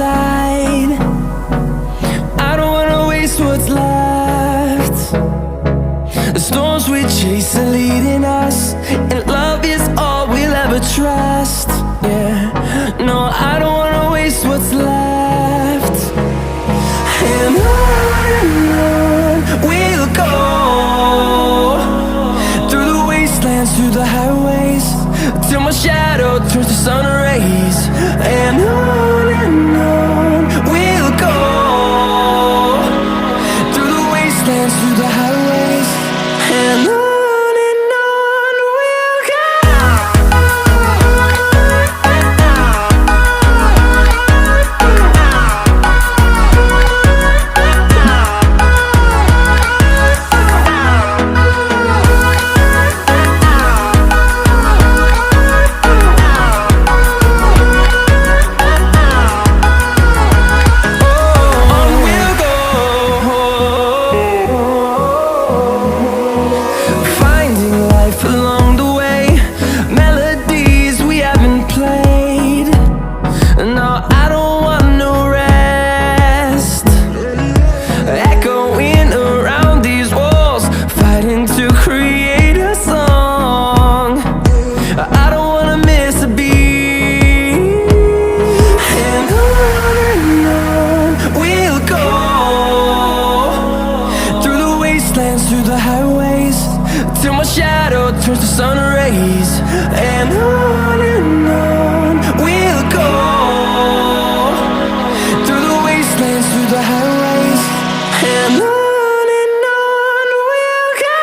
inside. I don't wanna waste what's left. The storms we chase are leading us, and love is all we'll ever trust. Yeah, no, I don't wanna waste what's left. And on we'll go, through the wastelands, through the highways, till my shadow turns to sun rays. And on we'll go, through the wastelands, through the highways, and on we'll go. Through the highways, till my shadow turns to sun rays. And on we'll go, through the wastelands, through the highways, and on we'll go.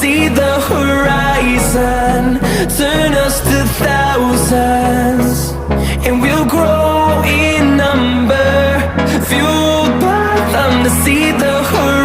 See the horizon, turn us to thousands, and we'll grow in number, fueled by them to see the horizon.